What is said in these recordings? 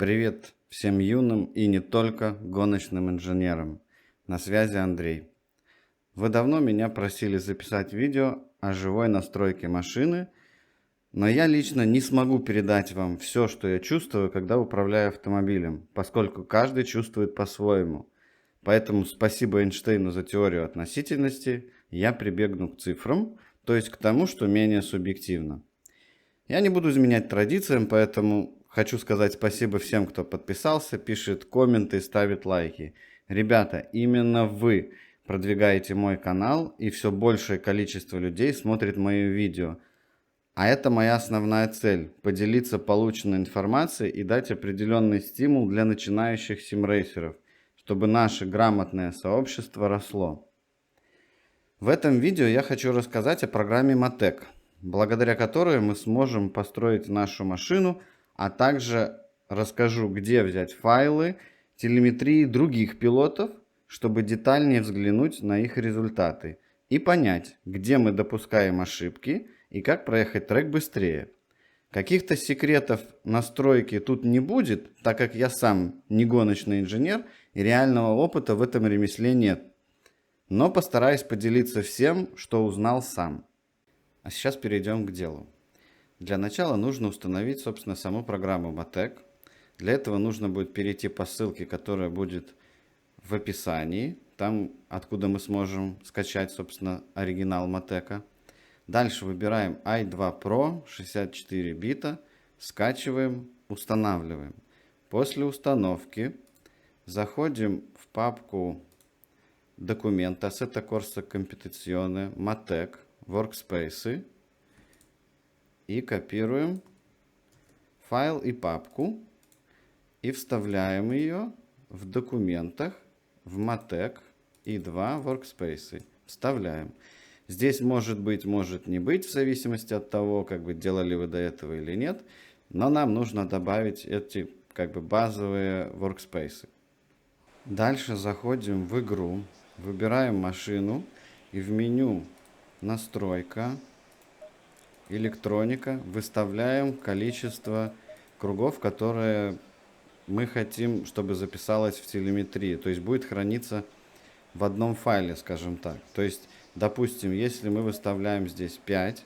Привет всем юным и не только гоночным инженерам. На связи Андрей. Вы давно меня просили записать видео о живой настройке машины, но я лично не смогу передать вам все, что я чувствую, когда управляю автомобилем, поскольку каждый чувствует по-своему. Поэтому спасибо Эйнштейну за теорию относительности, я прибегну к цифрам, то есть к тому, что менее субъективно. Я не буду изменять традициям, поэтому хочу сказать спасибо всем, кто подписался, пишет комменты, ставит лайки. Ребята, именно вы продвигаете мой канал, и все большее количество людей смотрит мои видео. А это моя основная цель – поделиться полученной информацией и дать определенный стимул для начинающих симрейсеров, чтобы наше грамотное сообщество росло. В этом видео я хочу рассказать о программе Matec, благодаря которой мы сможем построить нашу машину, а также расскажу, где взять файлы телеметрии других пилотов, чтобы детальнее взглянуть на их результаты и понять, где мы допускаем ошибки и как проехать трек быстрее. Каких-то секретов настройки тут не будет, так как я сам не гоночный инженер и реального опыта в этом ремесле нет. Но постараюсь поделиться всем, что узнал сам. А сейчас перейдем к делу. Для начала нужно установить, собственно, саму программу Matec. Для этого нужно будет перейти по ссылке, которая будет в описании, там, откуда мы сможем скачать, собственно, оригинал Matec. Дальше выбираем i2 Pro 64 бита, скачиваем, устанавливаем. После установки заходим в папку документ Assetto Corsa Competizione Matec Workspace и копируем файл и папку и вставляем ее в документах в Matec i2 Workspace. Вставляем. Здесь может быть, может не быть, в зависимости от того, как бы делали вы до этого или нет, но нам нужно добавить эти базовые workspace. Дальше заходим в игру, выбираем машину и в меню настройка, электроника выставляем количество кругов, которые мы хотим, чтобы записалось в телеметрии. То есть будет храниться в одном файле, скажем так. То есть, допустим, если мы выставляем здесь 5,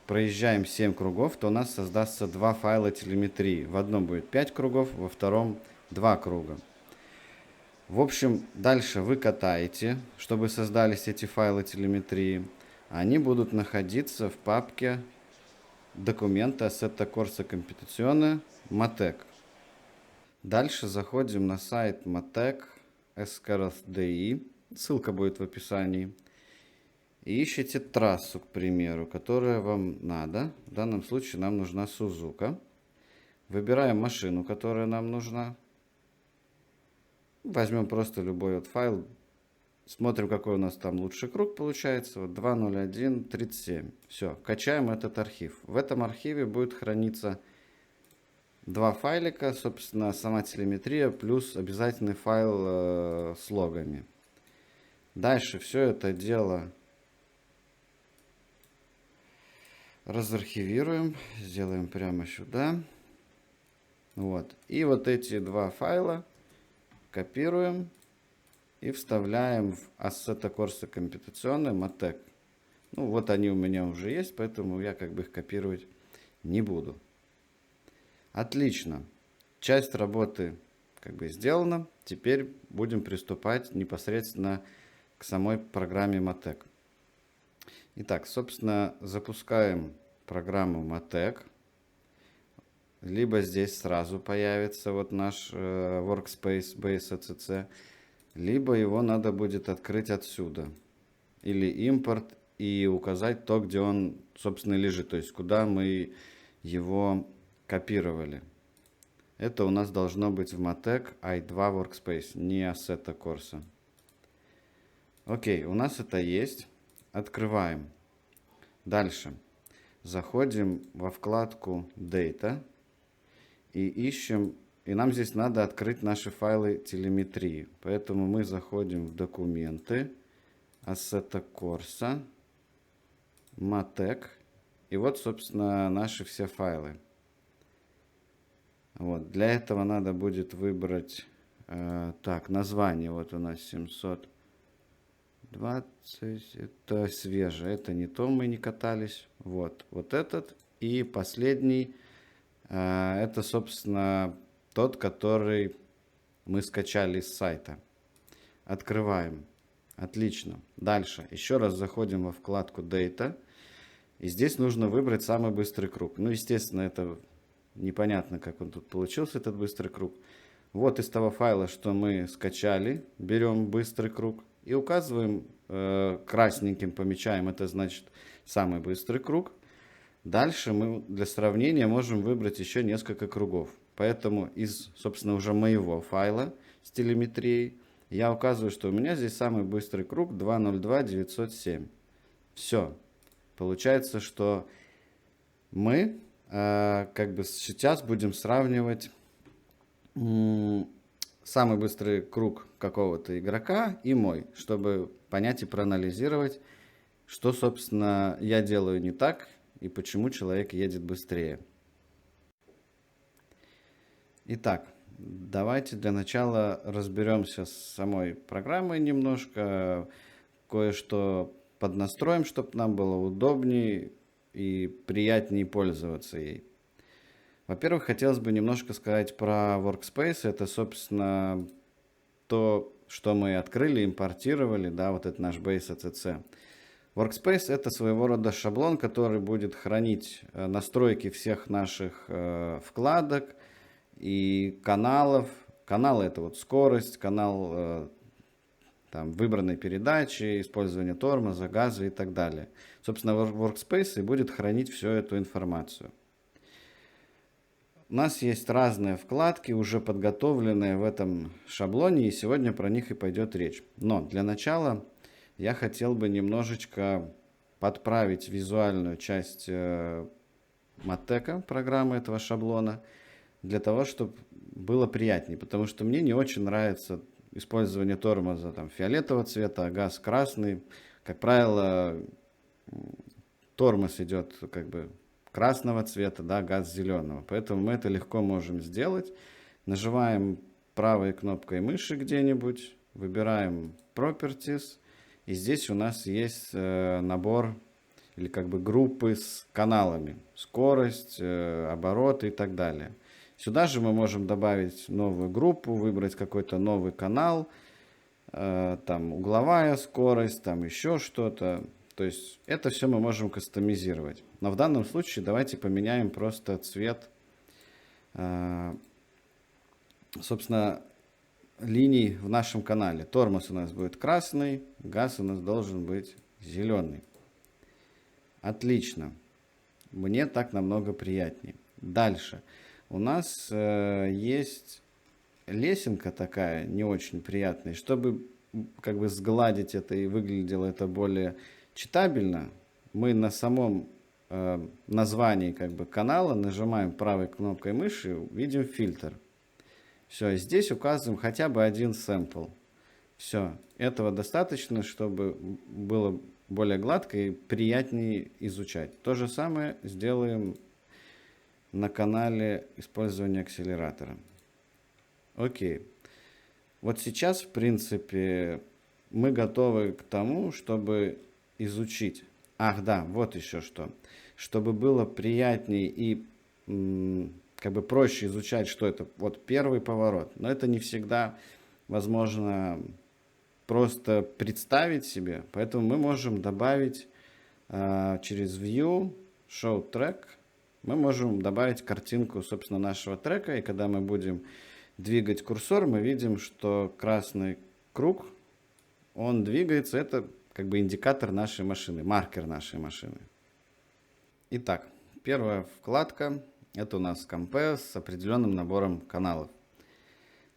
проезжаем 7 кругов, то у нас создастся два файла телеметрии. В одном будет 5 кругов, во втором 2 круга. В общем, дальше вы катаете, чтобы создались эти файлы телеметрии. Они будут находиться в папке документа Assetto Corsa Competizione Matec. Дальше заходим на сайт Matec SCRD, ссылка будет в описании. И ищите трассу, к примеру, которая вам надо. В данном случае нам нужна Suzuka. Выбираем машину, которая нам нужна. Возьмем просто любой файл. Смотрим, какой у нас там лучший круг получается. Вот 20137. Все, качаем этот архив. В этом архиве будет храниться два файлика, собственно, сама телеметрия плюс обязательный файл с логами. Дальше все это дело разархивируем, сделаем прямо сюда. Вот. И вот эти два файла копируем и вставляем в Assetto Corsa Competizione Matec. Ну вот они у меня уже есть, поэтому я их копировать не буду. Отлично. Часть работы сделана. Теперь будем приступать непосредственно к самой программе Matec. Итак, собственно, запускаем программу Matec. Либо здесь сразу появится вот наш Workspace BaseACC, либо его надо будет открыть отсюда. Или импорт и указать то, где он, собственно, лежит, то есть куда мы его копировали. Это у нас должно быть в Matec i2 Workspace, не Assetto Corsa. Окей, у нас это есть. Открываем. Дальше. Заходим во вкладку Data и ищем. И нам здесь надо открыть наши файлы телеметрии. Поэтому мы заходим в документы, Assetto Corsa, Matec. И вот, собственно, наши все файлы. Вот. Для этого надо будет выбрать так, название. Вот у нас 720. Это свежее. Это не то, мы не катались. Вот этот. И последний. Это, собственно, тот, который мы скачали с сайта. Открываем. Отлично. Дальше. Еще раз заходим во вкладку Data. И здесь нужно выбрать самый быстрый круг. Ну, естественно, это непонятно, как он тут получился, этот быстрый круг. Вот из того файла, что мы скачали, берем быстрый круг и указываем, красненьким помечаем, это значит самый быстрый круг. Дальше мы для сравнения можем выбрать еще несколько кругов. Поэтому из, собственно, уже моего файла с телеметрией я указываю, что у меня здесь самый быстрый круг 202.907. Все. Получается, что мы как бы сейчас будем сравнивать самый быстрый круг какого-то игрока и мой, чтобы понять и проанализировать, что, собственно, я делаю не так и почему человек едет быстрее. Итак, давайте для начала разберемся с самой программой немножко, кое-что поднастроим, чтобы нам было удобнее и приятнее пользоваться ей. Во-первых, хотелось бы немножко сказать про Workspace. Это, собственно, то, что мы открыли, импортировали, да, вот это наш Base ACC. Workspace — это своего рода шаблон, который будет хранить настройки всех наших вкладок и каналов. Каналы — это вот скорость, канал там, выбранной передачи, использование тормоза, газа и так далее. Собственно, Workspace и будет хранить всю эту информацию. У нас есть разные вкладки, уже подготовленные в этом шаблоне, и сегодня про них и пойдет речь. Но для начала я хотел бы немножечко подправить визуальную часть Matteka, программы этого шаблона, для того, чтобы было приятнее. Потому что мне не очень нравится использование тормоза там, фиолетового цвета, а газ красный. Как правило, тормоз идет как бы красного цвета, да, газ зеленого. Поэтому мы это легко можем сделать. Нажимаем правой кнопкой мыши где-нибудь, выбираем Properties. И здесь у нас есть набор или как бы группы с каналами. Скорость, обороты и так далее. Сюда же мы можем добавить новую группу, выбрать какой-то новый канал. Там угловая скорость, там еще что-то. То есть это все мы можем кастомизировать. Но в данном случае давайте поменяем просто цвет, собственно, линий в нашем канале. Тормоз у нас будет красный, газ у нас должен быть зеленый. Отлично. Мне так намного приятнее. Дальше. У нас есть лесенка такая, не очень приятная. Чтобы как бы сгладить это и выглядело это более читабельно, мы на самом названии как бы канала нажимаем правой кнопкой мыши, видим фильтр. Все, здесь указываем хотя бы один сэмпл. Все, этого достаточно, чтобы было более гладко и приятнее изучать. То же самое сделаем на канале использования акселератора. Окей. Вот сейчас, в принципе, мы готовы к тому, чтобы изучить. Ах, да, вот еще что. Чтобы было приятнее и как бы проще изучать, что это. Вот первый поворот. Но это не всегда возможно просто представить себе. Поэтому мы можем добавить через View, Show Track, мы можем добавить картинку, собственно, нашего трека. И когда мы будем двигать курсор, мы видим, что красный круг, он двигается. Это как бы индикатор нашей машины, маркер нашей машины. Итак, первая вкладка. Это у нас Compare с определенным набором каналов.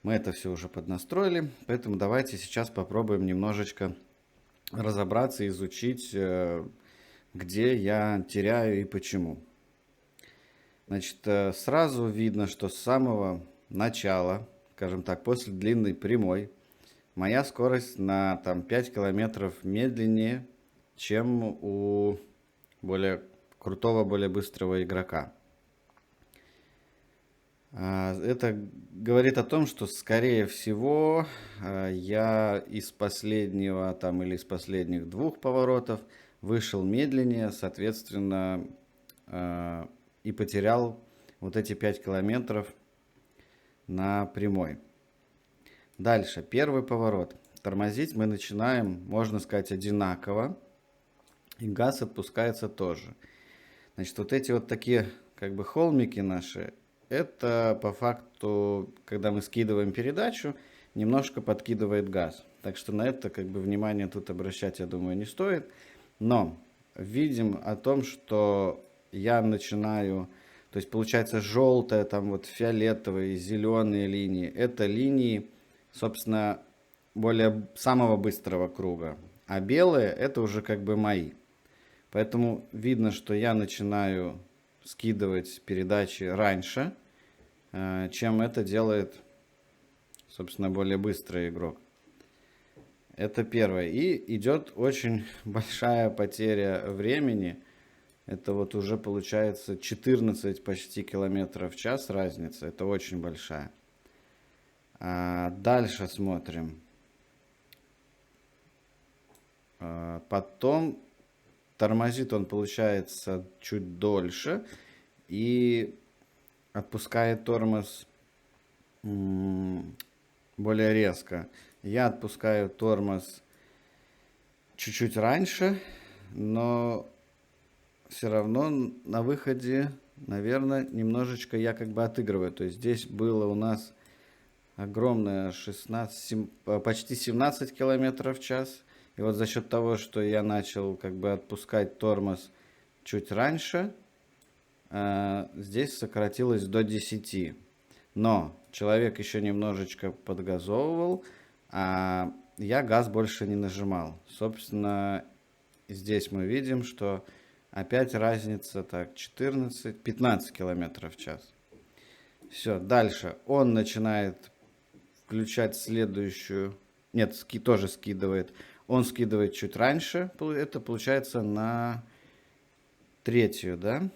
Мы это все уже поднастроили, поэтому давайте сейчас попробуем немножечко разобраться и изучить, где я теряю и почему. Значит, сразу видно, что с самого начала, скажем так, после длинной прямой, моя скорость на там, 5 километров медленнее, чем у более крутого, более быстрого игрока. Это говорит о том, что, скорее всего, я из последнего там или из последних двух поворотов вышел медленнее, соответственно, и потерял вот эти 5 километров на прямой. Дальше, первый поворот. Тормозить мы начинаем, можно сказать, одинаково, и газ отпускается тоже. Значит, вот эти вот такие, как бы, холмики наши, это по факту, когда мы скидываем передачу, немножко подкидывает газ. Так что на это, как бы, внимание тут обращать, я думаю, не стоит. Но видим о том, что я начинаю, то есть получается желтая, там вот фиолетовые, зеленые линии. Это линии, собственно, более самого быстрого круга. А белые это уже как бы мои. Поэтому видно, что я начинаю скидывать передачи раньше, чем это делает, собственно, более быстрый игрок. Это первое. И идет очень большая потеря времени. Это вот уже получается 14 почти километров в час разница. Это очень большая. Дальше смотрим. Потом тормозит он, получается, чуть дольше и отпускает тормоз более резко. Я отпускаю тормоз чуть-чуть раньше, но все равно на выходе, наверное, немножечко я как бы отыгрываю. То есть здесь было у нас огромное 16, почти 17 километров в час. И вот за счет того, что я начал как бы отпускать тормоз чуть раньше, здесь сократилось до 10. Но человек еще немножечко подгазовывал, а я газ больше не нажимал. Собственно, здесь мы видим, что опять разница, так, 15 километров в час. Все, дальше он начинает включать следующую, нет, тоже скидывает. Он скидывает чуть раньше, это получается на третью, да?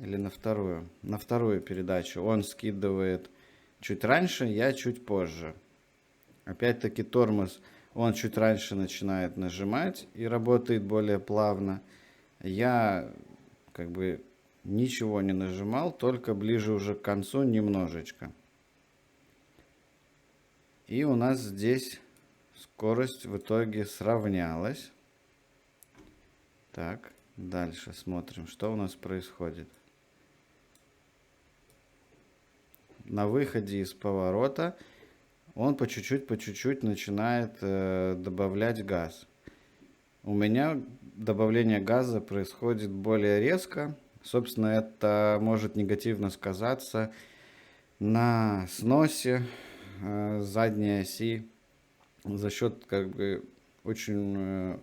Или на вторую? На вторую передачу. Он скидывает чуть раньше, я чуть позже. Опять-таки тормоз он чуть раньше начинает нажимать и работает более плавно. Я как бы ничего не нажимал, только ближе уже к концу немножечко. И у нас здесь скорость в итоге сравнялась. Так, дальше смотрим, что у нас происходит. На выходе из поворота он по чуть-чуть начинает добавлять газ. У меня добавление газа происходит более резко. Собственно, это может негативно сказаться на сносе задней оси за счет как бы очень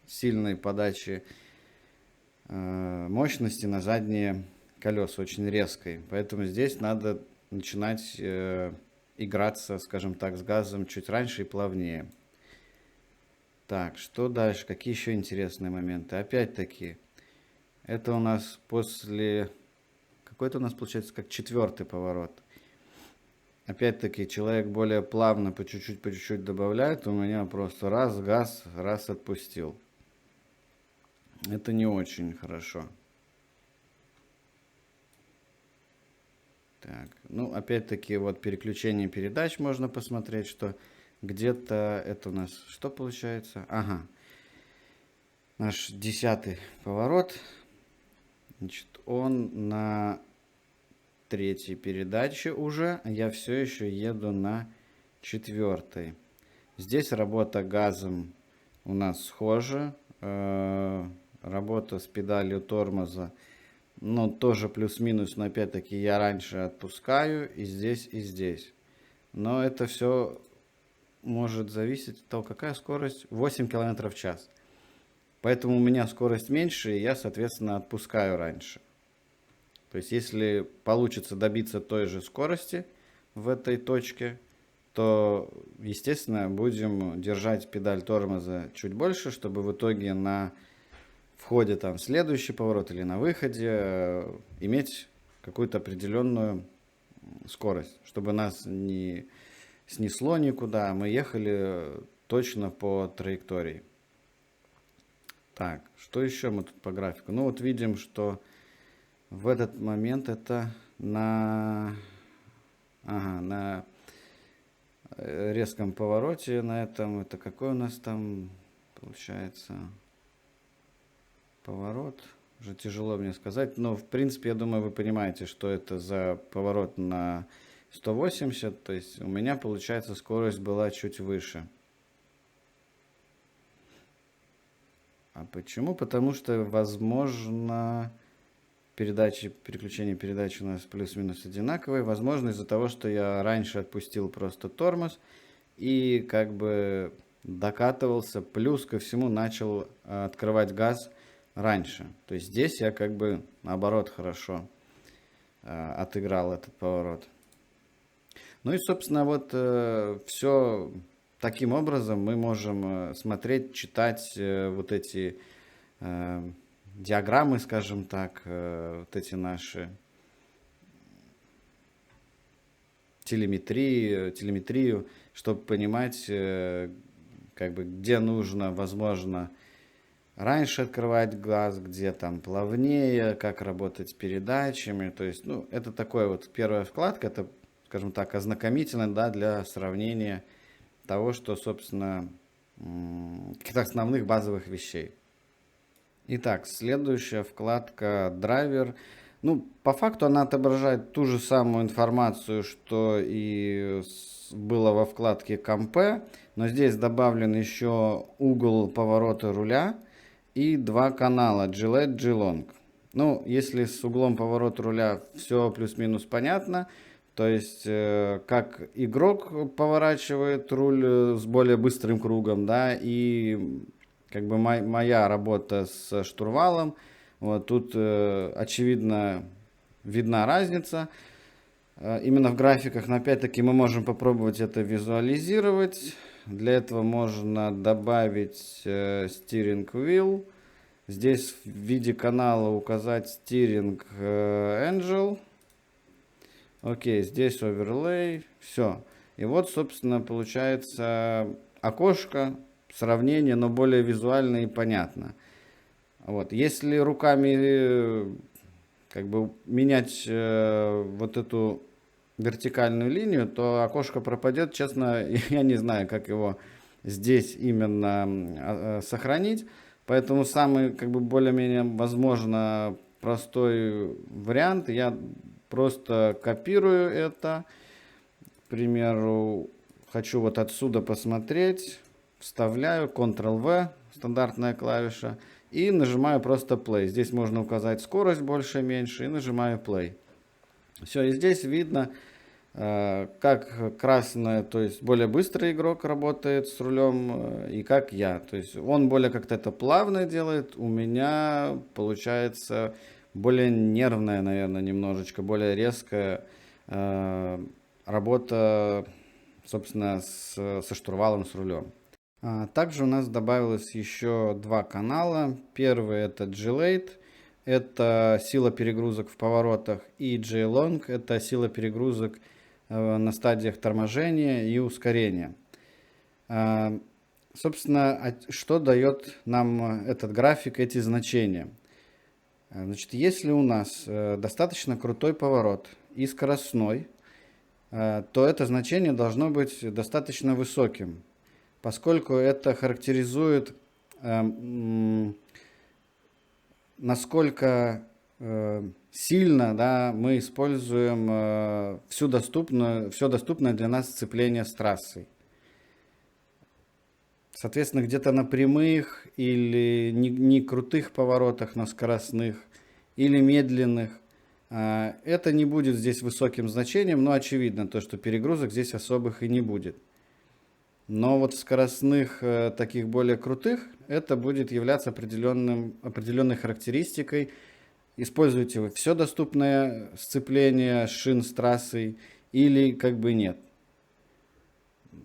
сильной подачи мощности на задние колеса, очень резкой. Поэтому здесь надо начинать играться, скажем так, с газом чуть раньше и плавнее. Так, что дальше? Какие еще интересные моменты? Опять-таки, это у нас после... Какой-то у нас получается как 4-й поворот. Опять-таки, человек более плавно по чуть-чуть добавляет. У меня просто раз газ, раз отпустил. Это не очень хорошо. Так, ну, опять-таки, вот переключение передач можно посмотреть, что где-то это у нас что получается? Ага, наш 10-й поворот. Значит, он на 3-й передаче уже, а я все еще еду на 4-й. Здесь работа газом у нас схожа. Работа с педалью тормоза, ну, тоже плюс-минус, но опять-таки я раньше отпускаю и здесь, и здесь. Но это все может зависеть от того, какая скорость. 8 км в час. Поэтому у меня скорость меньше, и я, соответственно, отпускаю раньше. То есть, если получится добиться той же скорости в этой точке, то, естественно, будем держать педаль тормоза чуть больше, чтобы в итоге на входе там следующий поворот или на выходе иметь какую-то определенную скорость, чтобы нас не снесло никуда, мы ехали точно по траектории. Так, что еще мы тут по графику? Ну вот видим, что в этот момент это на резком повороте на этом. Это какой у нас там получается поворот? Уже тяжело мне сказать, но в принципе я думаю вы понимаете, что это за поворот на 180, то есть у меня получается скорость была чуть выше. А почему? Потому что возможно переключение передач у нас плюс-минус одинаковые. Возможно из-за того, что я раньше отпустил просто тормоз и как бы докатывался, плюс ко всему начал открывать газ раньше. То есть здесь я как бы наоборот хорошо отыграл этот поворот. Ну и собственно вот все таким образом мы можем смотреть, читать вот эти диаграммы, скажем так, вот эти наши телеметрию, чтобы понимать, как бы, где нужно, возможно, раньше открывать газ, где там плавнее, как работать с передачами. То есть, ну, это такое вот первая вкладка, это, скажем так, ознакомительно, да, для сравнения того, что, собственно, каких-то основных базовых вещей. Итак, следующая вкладка драйвер. Ну, по факту она отображает ту же самую информацию, что и было во вкладке компе, но здесь добавлен еще угол поворота руля и два канала G-LED, G-Long. Ну, если с углом поворота руля все плюс-минус понятно, то есть как игрок поворачивает руль с более быстрым кругом, да, и как бы моя работа с штурвалом, вот тут очевидно видна разница именно в графиках, но опять-таки мы можем попробовать это визуализировать. Для этого можно добавить steering wheel, здесь в виде канала указать steering angel, окей, здесь overlay, все. И вот, собственно, получается окошко, сравнение, но более визуально и понятно. Вот. Если руками как бы менять вот эту вертикальную линию, то окошко пропадет. Честно, я не знаю, как его здесь именно сохранить. Поэтому самый, как бы, более-менее, возможно, простой вариант. Я просто копирую это. К примеру, хочу вот отсюда посмотреть. Вставляю Ctrl-V, стандартная клавиша, и нажимаю просто Play. Здесь можно указать скорость больше, меньше, и нажимаю Play. Все, и здесь видно, как красное, то есть более быстрый игрок работает с рулем, и как я. То есть он более как-то это плавно делает, у меня получается более нервная, наверное, немножечко, более резкая работа, собственно, со штурвалом, с рулем. Также у нас добавилось еще два канала. Первый это G-Late, это сила перегрузок в поворотах, и G-Long, это сила перегрузок на стадиях торможения и ускорения. Собственно, что дает нам этот график, эти значения? Значит, если у нас достаточно крутой поворот и скоростной, то это значение должно быть достаточно высоким, поскольку это характеризует, насколько сильно, да, мы используем все доступное для нас сцепление с трассой. Соответственно, где-то на прямых или не крутых поворотах, на скоростных или медленных, это не будет здесь высоким значением, но очевидно то, что перегрузок здесь особых и не будет. Но вот в скоростных, таких более крутых, это будет являться определенной характеристикой. Используете вы все доступное сцепление шин с трассой или как бы нет.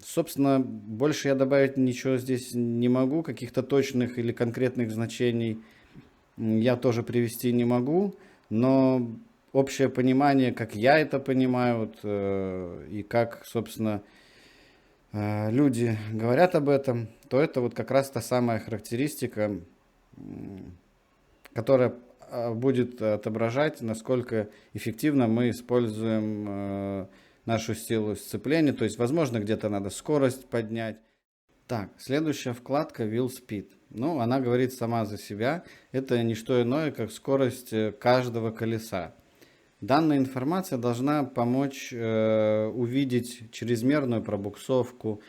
Собственно, больше я добавить ничего здесь не могу, каких-то точных или конкретных значений я тоже привести не могу, но общее понимание, как я это понимаю, вот, и как, собственно, люди говорят об этом, то это вот как раз та самая характеристика, которая будет отображать, насколько эффективно мы используем нашу силу сцепления. То есть, возможно, где-то надо скорость поднять. Так, следующая вкладка Wheel Speed. Ну, она говорит сама за себя. Это не что иное, как скорость каждого колеса. Данная информация должна помочь увидеть чрезмерную пробуксовку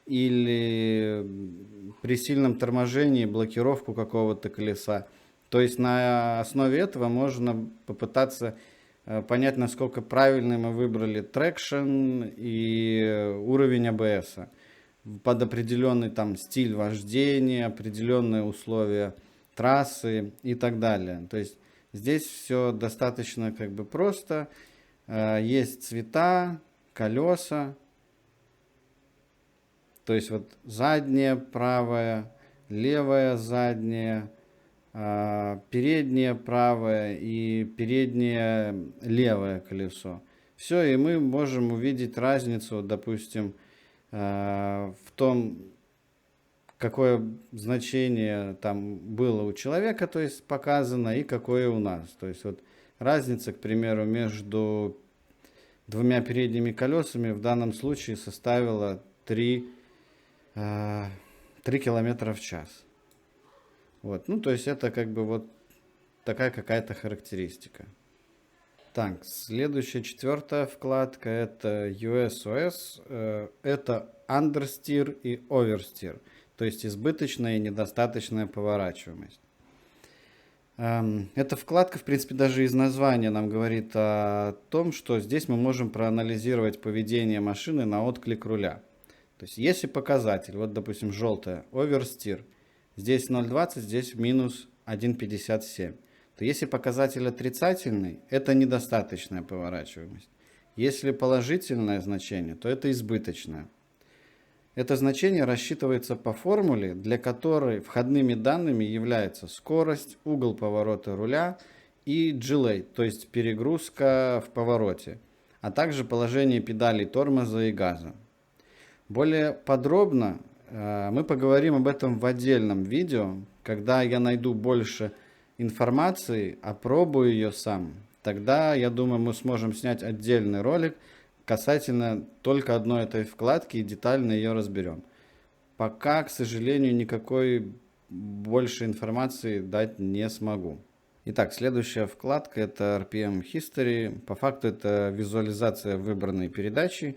или при сильном торможении блокировку какого-то колеса. То есть на основе этого можно попытаться понять, насколько правильно мы выбрали трекшн и уровень АБС под определенный там стиль вождения, определенные условия трассы и так далее. То есть здесь все достаточно как бы просто. Есть цвета, колеса. То есть вот заднее правое, левое заднее, переднее правое и переднее левое колесо. Все, и мы можем увидеть разницу, допустим, в том, какое значение там было у человека, то есть показано, и какое у нас. То есть вот разница, к примеру, между двумя передними колесами в данном случае составила 3 километра в час. Вот. Ну, то есть это как бы вот такая какая-то характеристика. Так, следующая, четвертая вкладка, это USOS, это understeer и oversteer, то есть избыточная и недостаточная поворачиваемость. Эта вкладка, в принципе, даже из названия нам говорит о том, что здесь мы можем проанализировать поведение машины на отклик руля. То есть если показатель, вот допустим желтая, oversteer, здесь 0,20, здесь минус 1,57. То если показатель отрицательный, это недостаточная поворачиваемость. Если положительное значение, то это избыточное. Это значение рассчитывается по формуле, для которой входными данными являются скорость, угол поворота руля и G-late, то есть перегрузка в повороте, а также положение педалей тормоза и газа. Более подробно мы поговорим об этом в отдельном видео, когда я найду больше информации, опробую ее сам. Тогда, я думаю, мы сможем снять отдельный ролик касательно только одной этой вкладки и детально ее разберем. Пока, к сожалению, никакой больше информации дать не смогу. Итак, следующая вкладка это RPM History. По факту это визуализация выбранной передачи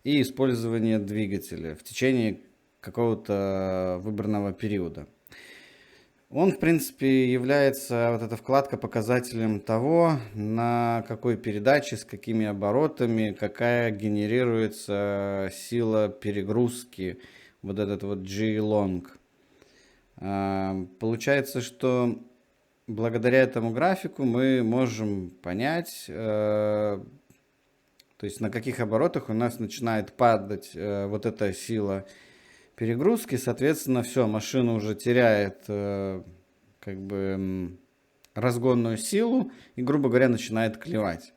и использование двигателя в течение какого-то выбранного периода. Он, в принципе, является, вот эта вкладка, показателем того, на какой передаче, с какими оборотами, какая генерируется сила перегрузки, вот этот вот G-long. Получается, что благодаря этому графику мы можем понять, то есть на каких оборотах у нас начинает падать вот эта сила перегрузки, соответственно, все, машина уже теряет как бы разгонную силу и, грубо говоря, начинает клевать.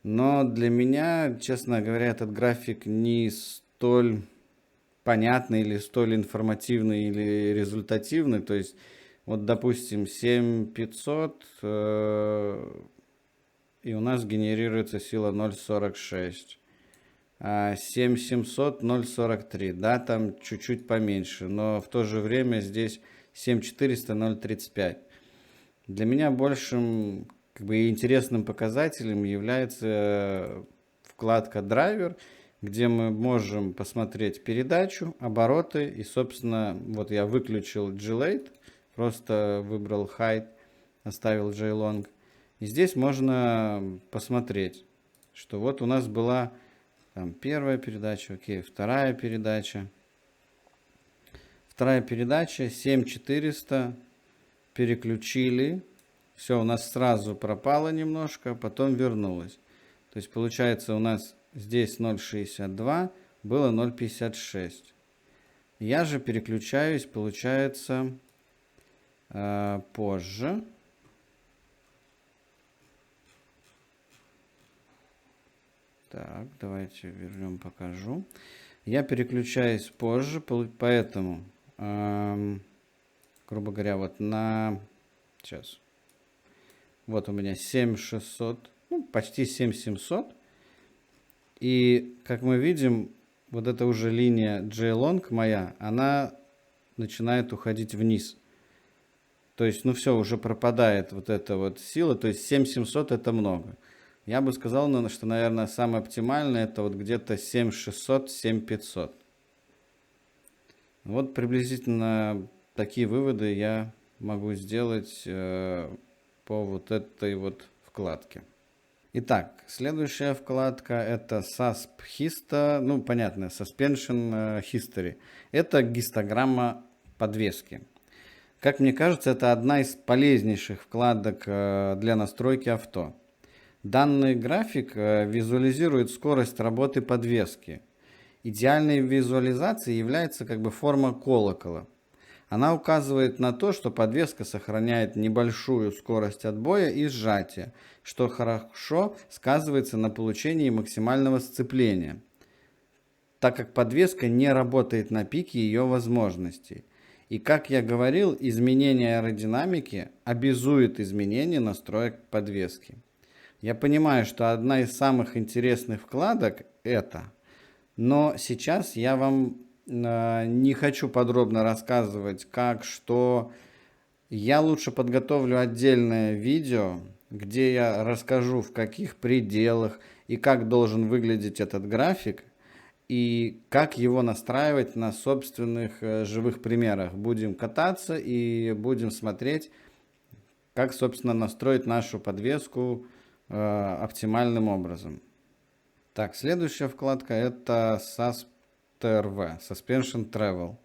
Но для меня, честно говоря, этот график не столь понятный или столь информативный или результативный. То есть, вот, допустим, 7500 и у нас генерируется сила 0,46. 7700 0,43, да, там чуть-чуть поменьше, но в то же время здесь 7400 0,35. Для меня большим как бы интересным показателем является вкладка драйвер, где мы можем посмотреть передачу, обороты и, собственно, вот я выключил G-late, просто выбрал height, оставил J-long, и здесь можно посмотреть, что вот у нас была там первая передача, окей, вторая передача. Вторая передача, 7400, переключили. Все, у нас сразу пропало немножко, потом вернулось. То есть получается у нас здесь 0,62, было 0,56. Я же переключаюсь, получается, позже. Так, давайте вернем, покажу. Я переключаюсь позже, поэтому, грубо говоря, вот на... Сейчас. Вот у меня 7600, ну, почти 7700. И, как мы видим, вот эта уже линия J-Long моя, она начинает уходить вниз. То есть, ну все, уже пропадает вот эта вот сила. То есть 7700 это много. Я бы сказал, что, наверное, самое оптимальное это вот где-то 7600, 7500. Вот приблизительно такие выводы я могу сделать по вот этой вот вкладке. Итак, следующая вкладка это SASP Histo, ну понятно, Suspension History. Это гистограмма подвески. Как мне кажется, это одна из полезнейших вкладок для настройки авто. Данный график визуализирует скорость работы подвески. Идеальной визуализацией является как бы форма колокола. Она указывает на то, что подвеска сохраняет небольшую скорость отбоя и сжатия, что хорошо сказывается на получении максимального сцепления, так как подвеска не работает на пике ее возможностей. И как я говорил, изменение аэродинамики обязует изменение настроек подвески. Я понимаю, что одна из самых интересных вкладок это, но сейчас я вам не хочу подробно рассказывать, как, что. Я лучше подготовлю отдельное видео, где я расскажу, в каких пределах и как должен выглядеть этот график, и как его настраивать на собственных живых примерах. Будем кататься и будем смотреть, как, собственно, настроить нашу подвеску оптимальным образом. Так, следующая вкладка это SASP-TRV, Suspension Travel.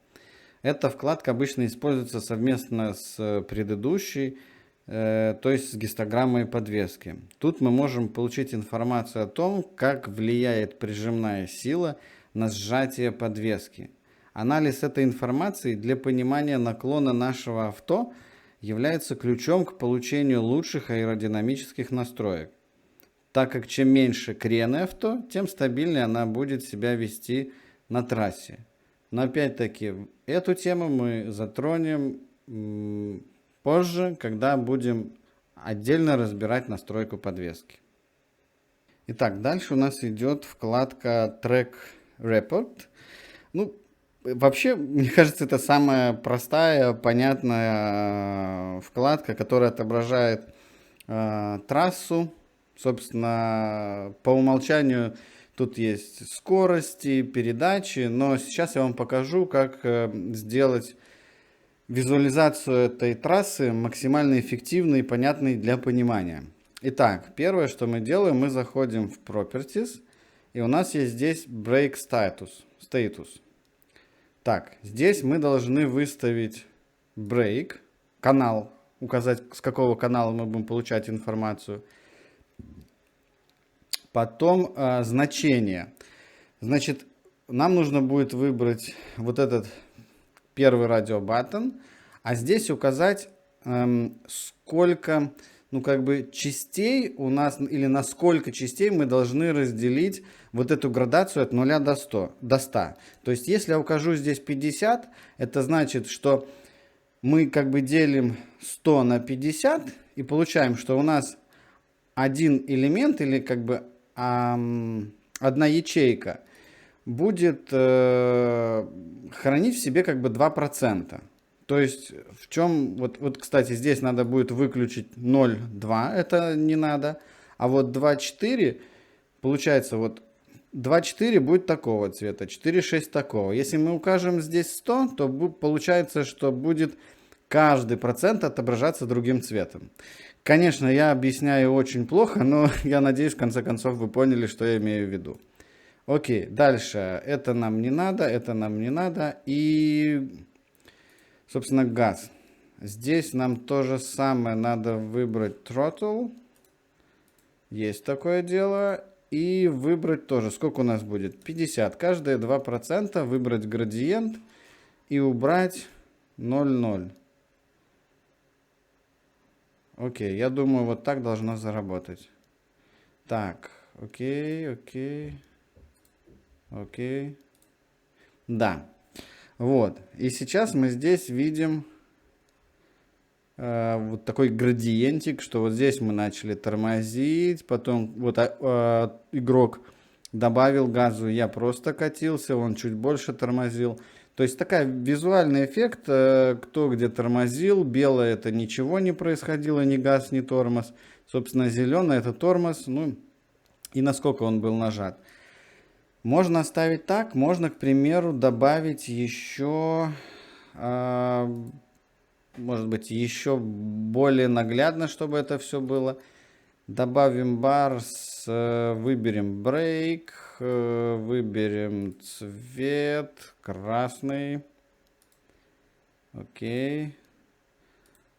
Эта вкладка обычно используется совместно с предыдущей, то есть с гистограммой подвески. Тут мы можем получить информацию о том, как влияет прижимная сила на сжатие подвески. Анализ этой информации для понимания наклона нашего авто является ключом к получению лучших аэродинамических настроек, так как чем меньше крены авто, тем стабильнее она будет себя вести на трассе. Но опять-таки, эту тему мы затронем позже, когда будем отдельно разбирать настройку подвески. Итак, дальше у нас идет вкладка Track Report. Ну, вообще, мне кажется, это самая простая, понятная вкладка, которая отображает трассу. Собственно, по умолчанию тут есть скорости, передачи, но сейчас я вам покажу, как сделать визуализацию этой трассы максимально эффективной и понятной для понимания. Итак, первое, что мы делаем, мы заходим в Properties, и у нас есть здесь Brake Status. Так, здесь мы должны выставить Brake, канал, указать, с какого канала мы будем получать информацию. Потом значение. Значит, нам нужно будет выбрать вот этот первый радиобаттон, а здесь указать, сколько, ну, как бы частей у нас, или на сколько частей мы должны разделить вот эту градацию от 0 до 100. То есть, если я укажу здесь 50, это значит, что мы как бы делим 100 на 50 и получаем, что у нас один элемент или как бы одна ячейка будет хранить в себе как бы 2%. То есть в чем, вот кстати, здесь надо будет выключить 0,2, это не надо, а вот 2,4, получается вот 2,4 будет такого цвета, 4,6 такого. Если мы укажем здесь 100, то получается, что будет каждый процент отображаться другим цветом. Конечно, я объясняю очень плохо, но я надеюсь, в конце концов, вы поняли, что я имею в виду. Окей, дальше. Это нам не надо, это нам не надо. И, собственно, газ. Здесь нам то же самое надо выбрать throttle. Есть такое дело. И выбрать тоже. Сколько у нас будет? 50. Каждые 2% выбрать градиент и убрать 0,0. Окей, я думаю, вот так должно заработать. Так, окей, окей, окей. Да, вот. И сейчас мы здесь видим вот такой градиентик, что вот здесь мы начали тормозить, потом вот игрок добавил газу, я просто катился, он чуть больше тормозил. То есть такой визуальный эффект, кто где тормозил, белое это ничего не происходило, ни газ, ни тормоз. Собственно, зеленый это тормоз, ну и насколько он был нажат. Можно оставить так, можно, к примеру, добавить еще, может быть, еще более наглядно, чтобы это все было. Добавим барс, выберем брейк, выберем цвет красный. Окей.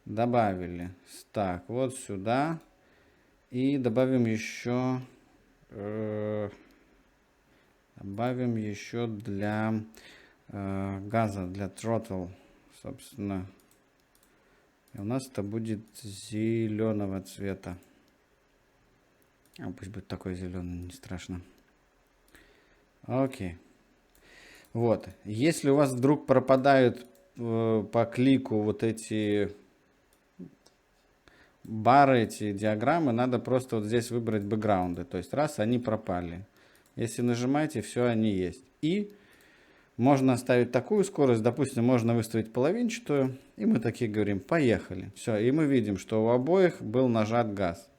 Добавили. Так, вот сюда. И добавим еще для газа, для throttle, собственно. И у нас это будет зеленого цвета. Пусть будет такой зеленый, не страшно. Окей. Вот. Если у вас вдруг пропадают по клику вот эти бары, эти диаграммы, надо просто вот здесь выбрать бэкграунды. То есть раз, они пропали. Если нажимаете, все, они есть. И можно оставить такую скорость, допустим, можно выставить половинчатую. И мы такие говорим, поехали. Все, и мы видим, что у обоих был нажат газ.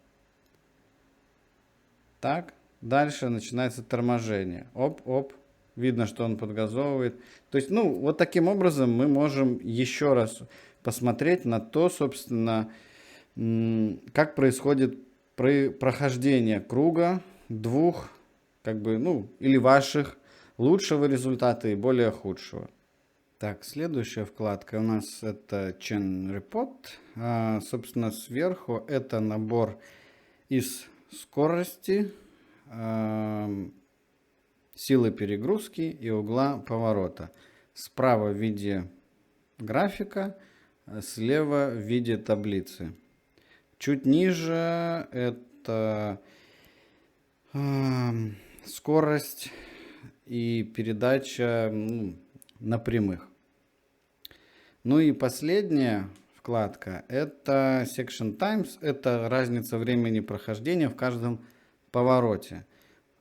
Так, дальше начинается торможение. Оп-оп, видно, что он подгазовывает. То есть, ну, вот таким образом мы можем еще раз посмотреть на то, собственно, как происходит прохождение круга двух, как бы, ну, или ваших лучшего результата и более худшего. Так, следующая вкладка у нас это Chain Report. Собственно, сверху это набор из скорости, силы перегрузки и угла поворота. Справа в виде графика, слева в виде таблицы. Чуть ниже это скорость и передача на прямых. Ну и последняя вкладка это Section Times, это разница времени прохождения в каждом повороте.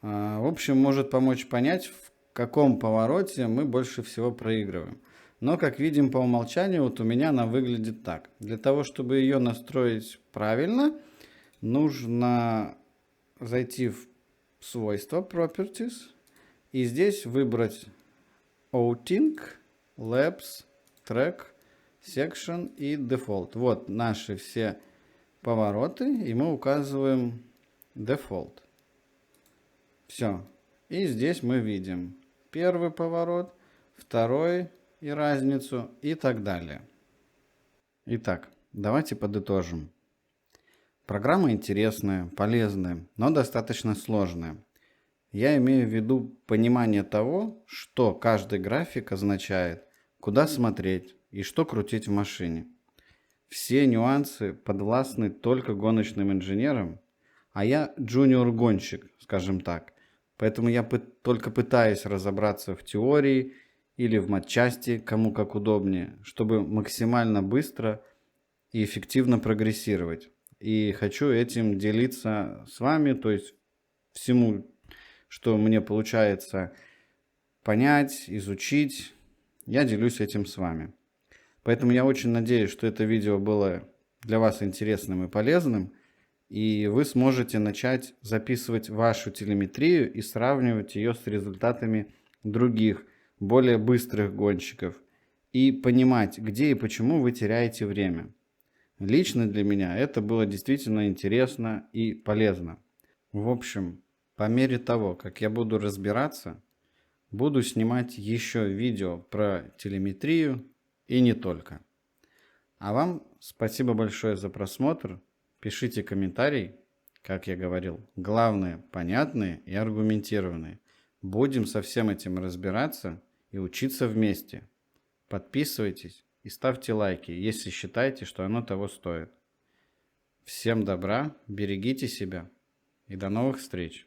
В общем, может помочь понять, в каком повороте мы больше всего проигрываем. Но, как видим по умолчанию, вот у меня она выглядит так. Для того, чтобы ее настроить правильно, нужно зайти в свойства Properties и здесь выбрать Outing, Labs, Track, Section и Default. Вот наши все повороты, и мы указываем Default. Все. И здесь мы видим первый поворот, второй и разницу и так далее. Итак, давайте подытожим. Программа интересная, полезная, но достаточно сложная. Я имею в виду понимание того, что каждый график означает, куда смотреть и что крутить в машине. Все нюансы подвластны только гоночным инженерам, а я джуниор-гонщик, скажем так. Поэтому я только пытаюсь разобраться в теории или в матчасти, кому как удобнее, чтобы максимально быстро и эффективно прогрессировать. И хочу этим делиться с вами, то есть всему, что мне получается понять, изучить, я делюсь этим с вами. Поэтому я очень надеюсь, что это видео было для вас интересным и полезным, и вы сможете начать записывать вашу телеметрию и сравнивать ее с результатами других, более быстрых гонщиков, и понимать, где и почему вы теряете время. Лично для меня это было действительно интересно и полезно. В общем, по мере того, как я буду разбираться, буду снимать еще видео про телеметрию и не только. А вам спасибо большое за просмотр. Пишите комментарии, как я говорил. Главное, понятные и аргументированные. Будем со всем этим разбираться и учиться вместе. Подписывайтесь и ставьте лайки, если считаете, что оно того стоит. Всем добра, берегите себя и до новых встреч!